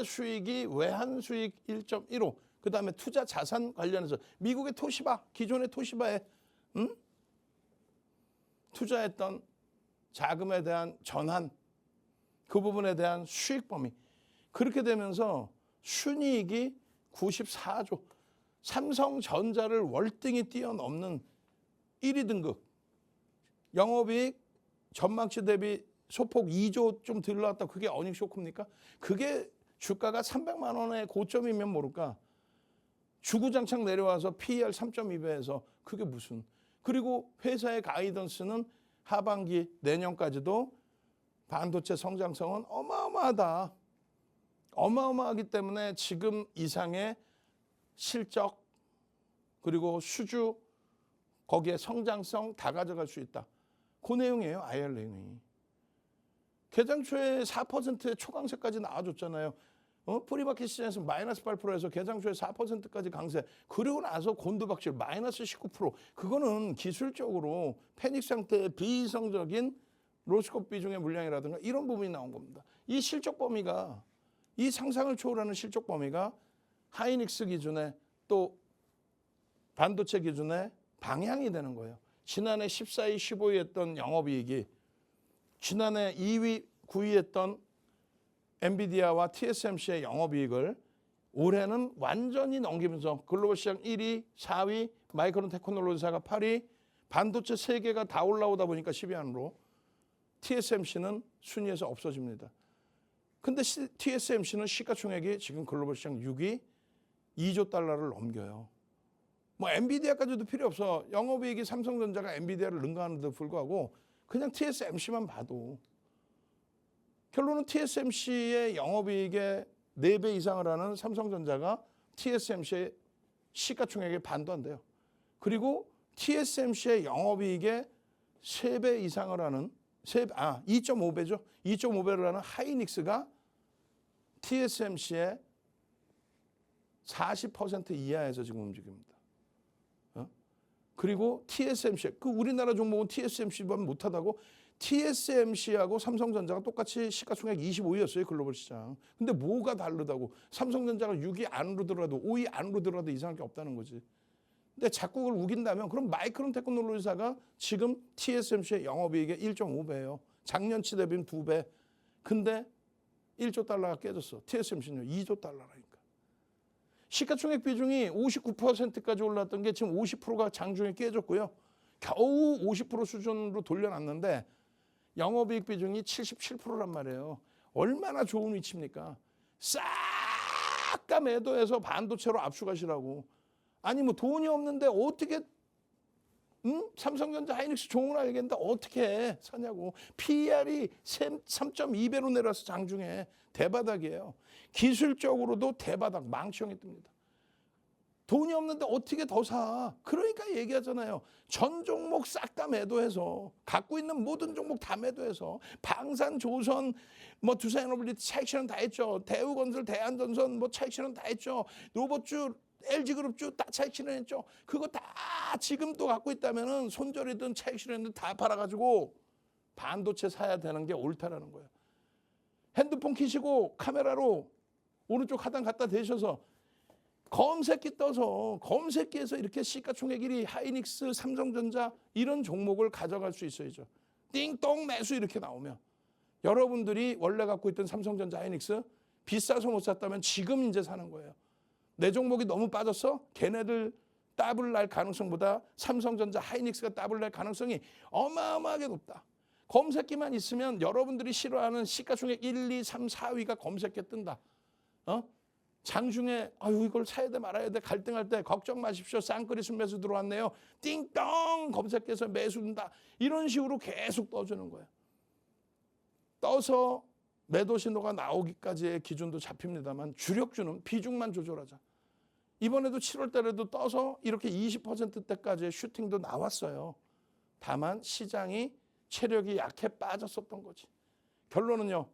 수익이 외환수익 1.15. 그다음에 투자 자산 관련해서 미국의 토시바, 기존의 토시바에 투자했던 자금에 대한 전환, 그 부분에 대한 수익 범위. 그렇게 되면서 순이익이 94조. 삼성전자를 월등히 뛰어넘는 1위 등급. 영업이익 전망치 대비 소폭 2조 좀 들러왔다. 그게 어닝 쇼크입니까? 그게 주가가 300만 원의 고점이면 모를까. 주구장창 내려와서 PER 3.2배에서 그게 무슨. 그리고 회사의 가이던스는 하반기 내년까지도 반도체 성장성은 어마어마하다. 어마어마하기 때문에 지금 이상의 실적 그리고 수주 거기에 성장성 다 가져갈 수 있다. 그 내용이에요. IRN이. 개장 초에 4%의 초강세까지 나와줬잖아요. 프리마켓 시장에서 마이너스 8%에서 개장 초에 4%까지 강세. 그리고 나서 곤두박질 마이너스 19%. 그거는 기술적으로 패닉 상태의 비이성적인 로스컵 비중의 물량이라든가 이런 부분이 나온 겁니다. 이 실적 범위가 이 상상을 초월하는 실적 범위가 하이닉스 기준에 또 반도체 기준에 방향이 되는 거예요. 지난해 14위, 15위 했던 영업이익이 지난해 2위, 9위 했던 엔비디아와 TSMC의 영업이익을 올해는 완전히 넘기면서 글로벌 시장 1위, 4위, 마이크론 테크놀로지사가 8위, 반도체 3개가 다 올라오다 보니까 10위 안으로 TSMC는 순위에서 없어집니다. 근데 TSMC는 시가총액이 지금 글로벌 시장 6위, 2조 달러를 넘겨요. 뭐 엔비디아까지도 필요 없어. 영업이익이 삼성전자가 엔비디아를 능가하는데도 불구하고 그냥 TSMC만 봐도 결론은 TSMC의 영업이익의 4배 이상을 하는 삼성전자가 TSMC의 시가총액의 반도 안 돼요. 그리고 TSMC의 영업이익의 3배 이상을 하는 2.5배죠. 2.5배를 하는 하이닉스가 TSMC의 40% 이하에서 지금 움직입니다. 그리고 TSMC, 그 우리나라 종목은 TSMC보다 못하다고 TSMC하고 삼성전자가 똑같이 시가총액 25위였어요. 글로벌 시장. 근데 뭐가 다르다고. 삼성전자가 6위 안으로 들어가도 5위 안으로 들어가도 이상할 게 없다는 거지. 근데 자꾸 그걸 우긴다면 그럼 마이크론 테크놀로지사가 지금 TSMC의 영업이익의 1.5배예요. 작년치 대비는 2배. 근데 1조 달러가 깨졌어. TSMC는 2조 달러라니까. 시가총액 비중이 59%까지 올랐던 게 지금 50%가 장중에 깨졌고요. 겨우 50% 수준으로 돌려놨는데 영업이익 비중이 77%란 말이에요. 얼마나 좋은 위치입니까? 싹 다 매도해서 반도체로 압수가시라고. 아니 뭐 돈이 없는데 어떻게 삼성전자 하이닉스 종을 알겠는데 어떻게 사냐고. PER이 3.2배로 내려서 장중에 대바닥이에요. 기술적으로도 대바닥 망치형이 뜹니다. 돈이 없는데 어떻게 더 사? 그러니까 얘기하잖아요. 전 종목 싹 다 매도해서 갖고 있는 모든 종목 다 매도해서 방산, 조선, 뭐 두산에너빌리티 차익 실현 다 했죠. 대우건설, 대한전선 뭐 차익 실현 다 했죠. 로봇주, LG그룹주 다 차익 실현했죠. 그거 다 지금도 갖고 있다면은 손절이든 차익 실현이든 다 팔아가지고 반도체 사야 되는 게 옳다라는 거예요. 핸드폰 키시고 카메라로 오른쪽 하단 갖다 대셔서 검색기 떠서 검색기에서 이렇게 시가총액 1위 하이닉스, 삼성전자 이런 종목을 가져갈 수 있어야죠. 띵동 매수 이렇게 나오면 여러분들이 원래 갖고 있던 삼성전자 하이닉스 비싸서 못 샀다면 지금 이제 사는 거예요. 내 종목이 너무 빠졌어? 걔네들 더블 날 가능성보다 삼성전자 하이닉스가 더블 날 가능성이 어마어마하게 높다. 검색기만 있으면 여러분들이 싫어하는 시가총액 1, 2, 3, 4위가 검색기에 뜬다. 장중에 아유 이걸 사야 돼 말아야 돼 갈등할 때 걱정 마십시오. 쌍끌이 순매수 들어왔네요. 띵동 검색해서 매수된다. 이런 식으로 계속 떠주는 거예요. 떠서 매도 신호가 나오기까지의 기준도 잡힙니다만 주력주는 비중만 조절하자. 이번에도 7월 달에도 떠서 이렇게 20%대까지의 슈팅도 나왔어요. 다만 시장이 체력이 약해 빠졌었던 거지. 결론은요.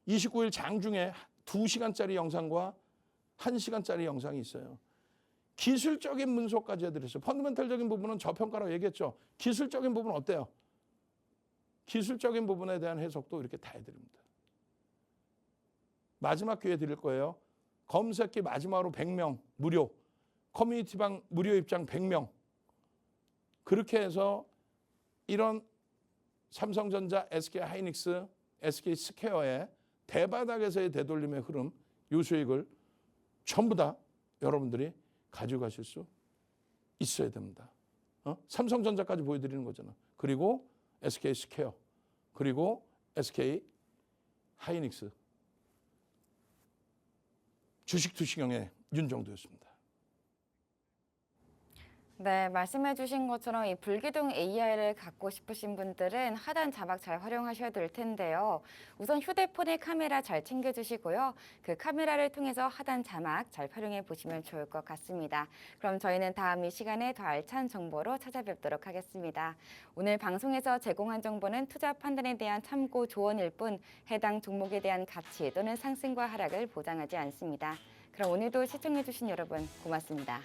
29일 장중에 2시간짜리 영상과 1시간짜리 영상이 있어요. 기술적인 문서까지 해드렸어요. 펀더멘털적인 부분은 저평가라고 얘기했죠. 기술적인 부분은 어때요? 기술적인 부분에 대한 해석도 이렇게 다 해드립니다. 마지막 기회 드릴 거예요. 검색기 마지막으로 100명 무료, 커뮤니티방 무료 입장 100명. 그렇게 해서 이런 삼성전자, SK하이닉스, SK스퀘어의 대바닥에서의 되돌림의 흐름, 요 수익을 전부 다 여러분들이 가져가실 수 있어야 됩니다. 삼성전자까지 보여드리는 거잖아. 그리고 SK스퀘어, 그리고 SK하이닉스. 주식 투시경의 윤정도였습니다. 네, 말씀해 주신 것처럼 이 불기둥 AI를 갖고 싶으신 분들은 하단 자막 잘 활용하셔야 될 텐데요. 우선 휴대폰의 카메라 잘 챙겨주시고요. 그 카메라를 통해서 하단 자막 잘 활용해 보시면 좋을 것 같습니다. 그럼 저희는 다음 이 시간에 더 알찬 정보로 찾아뵙도록 하겠습니다. 오늘 방송에서 제공한 정보는 투자 판단에 대한 참고 조언일 뿐 해당 종목에 대한 가치 또는 상승과 하락을 보장하지 않습니다. 그럼 오늘도 시청해 주신 여러분 고맙습니다.